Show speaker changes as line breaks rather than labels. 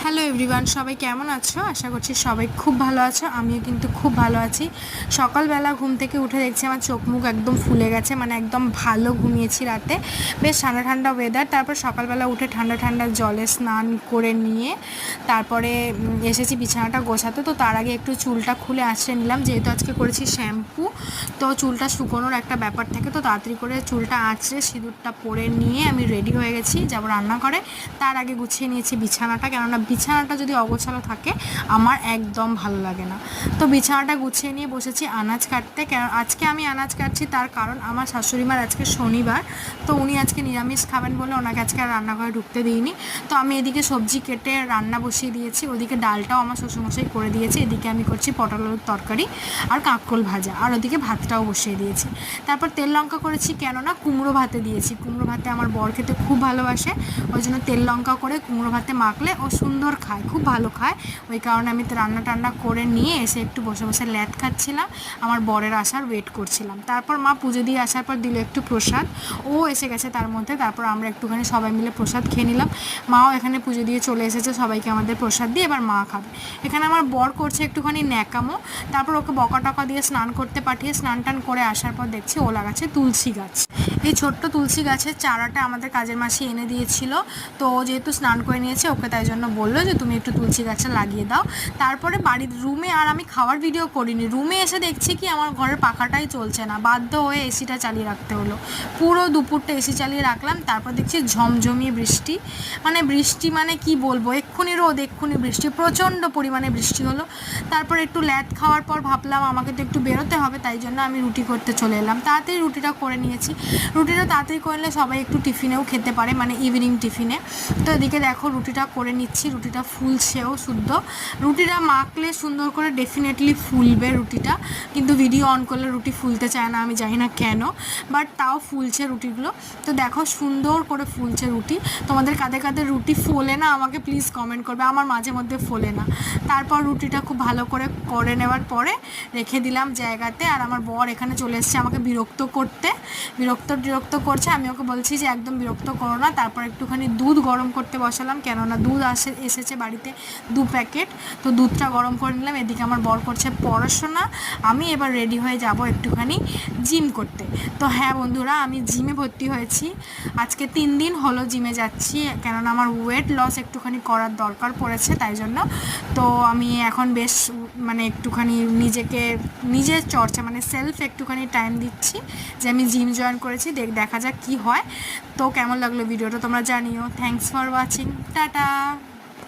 Hello everyone, সবাই কেমন আছো? আশা করছি সবাই খুব ভালো আছো। আমিও কিন্তু খুব ভালো আছি। সকালবেলা ঘুম থেকে উঠে দেখছি আমার চোখ মুখ একদম ফুলে গেছে, মানে একদম ভালো ঘুমিয়েছি রাতে, বেশ ঠান্ডা ঠান্ডা ওয়েদার। তারপর সকালবেলা উঠে ঠান্ডা ঠান্ডা জলে স্নান করে নিয়ে তারপরে এসেছি বিছানাটা গোছাতে। তো তার আগে একটু চুলটা খুলে আঁচড়ে নিলাম, যেহেতু আজকে করেছি শ্যাম্পু, তো চুলটা শুকোনোর একটা ব্যাপার থাকে, তো তাড়াতাড়ি করে চুলটা আঁচড়ে সিঁদুরটা পরে নিয়ে আমি রেডি হয়ে গেছি, যাবো রান্না করে। তার আগে গুছিয়ে নিয়েছি বিছানাটা, কেননা বিছানাটা যদি অগোছালো থাকে আমার একদম ভালো লাগে না। তো বিছানাটা গুছিয়ে নিয়ে বসেছি আনাজ কাটতে। আজকে আমি আনাজ কাটছি তার কারণ আমার শাশুড়িমার আজকে শনিবার, তো উনি আজকে নিরামিষ খাবেন বলে ওনাকে আজকে আর রান্নাঘরে ঢুকতে দিইনি। তো আমি এদিকে সবজি কেটে রান্না বসিয়ে দিয়েছি, ওদিকে ডালটাও আমার শ্বশুরমশাই করে দিয়েছে, এদিকে আমি করছি পটল আলুর তরকারি আর কাঁকরোল ভাজা, আর ওদিকে ভাতটাও বসিয়ে দিয়েছি। তারপর তেল লঙ্কা করেছি, কেননা কুমড়ো ভাতে দিয়েছি। কুমড়ো ভাতে আমার বর খেতে খুব ভালোবাসে, ওই জন্য তেল লঙ্কা করে কুমড়ো ভাতে মাখলে ও সুন্দর খায়, খুব ভালো খায়। ওই কারণে আমি রান্না টান্না করে নিয়ে এসে একটু বসে বসে ল্যাদ খাচ্ছিলাম, আমার বরের আসার ওয়েট করছিলাম। তারপর মা পুজো দিয়ে আসার পর দিল একটু প্রসাদ, ও এসে গেছে তার মধ্যে। তারপর আমরা একটুখানি সবাই মিলে প্রসাদ খেয়ে নিলাম। মাও এখানে পুজো দিয়ে চলে এসেছে, সবাইকে আমাদের প্রসাদ দিয়ে এবার মা খাবে। এখানে আমার বর করছে একটুখানি ন্যাকামো। তারপর ওকে বকা টকা দিয়ে স্নান করতে পাঠিয়ে স্নান টান করে আসার পর দেখছি ও লাগাচ্ছে তুলসী গাছ। এই ছোট্ট তুলসী গাছের চারাটা আমাদের কাজের মাসি এনে দিয়েছিল, তো ও যেহেতু স্নান করে নিয়েছে ওকে তাই জন্য বললো যে তুমি একটু তুলসী গাছটা লাগিয়ে দাও। তারপরে বাড়ির রুমে, আর আমি খাওয়ার ভিডিও করিনি, রুমে এসে দেখছি কি আমার ঘরের পাখাটাই চলছে না, বাধ্য হয়ে এসিটা চালিয়ে রাখতে হলো। পুরো দুপুরটা এসি চালিয়ে রাখলাম। তারপর দেখছি ঝমঝমিয়ে বৃষ্টি, মানে বৃষ্টি মানে কি বলবো, এক্ষুনি রোদ এক্ষুনি বৃষ্টি, প্রচণ্ড পরিমাণে বৃষ্টি হলো। তারপর একটু ল্যাদ খাওয়ার পর ভাবলাম আমাকে তো একটু বেরোতে হবে, তাই জন্য আমি রুটি করতে চলে এলাম। তাড়াতাড়ি রুটিটা করে নিয়েছি। রুটিটা তাড়াতাড়ি করলে সবাই একটু টিফিনেও খেতে পারে, মানে ইভিনিং টিফিনে। তো এদিকে দেখো রুটিটা করে নিচ্ছি, রুটিটা ফুলছেও শুদ্ধ। রুটিটা মাখলে সুন্দর করে ডেফিনেটলি ফুলবে রুটিটা, কিন্তু ভিডিও অন করলে রুটি ফুলতে চায় না, আমি জানি না কেন, বাট তাও ফুলছে রুটিগুলো। তো দেখো সুন্দর করে ফুলছে রুটি। তোমাদের কাদের কাদের রুটি ফোলে না আমাকে প্লিজ কমেন্ট করবে, আমার মাঝে মধ্যে ফোলে না। তারপর রুটিটা খুব ভালো করে করে নেওয়ার পরে রেখে দিলাম জায়গাতে। আর আমার বর এখানে চলে এসেছে আমাকে বিরক্ত করতে, বিরক্ত করছে। আমি ওকে বলছি যে একদম বিরক্ত করো না। তারপর একটুখানি দুধ গরম করতে বসালাম, কেননা দুধ এসেছে বাড়িতে 2 প্যাকেট, তো দুধটা গরম করে নিলাম। এদিকে আমার বর করছে পড়াশোনা, আমি এবার রেডি হয়ে যাব একটুখানি জিম করতে। তো হ্যাঁ বন্ধুরা, আমি জিমে ভর্তি হয়েছি, আজকে 3 দিন হলো জিমে যাচ্ছি, কেননা আমার ওয়েট লস একটুখানি করার দরকার পড়েছে, তাই জন্য। তো আমি এখন বেশ মানে একটুখানি নিজের চর্চা মানে সেলফ একটুখানি টাইম দিচ্ছি, যে আমি জিম জয়েন করেছি, দেখা যাক কি হয়। তো কেমন লাগলো ভিডিওটা তোমরা জানিও। Thanks for watching, tata.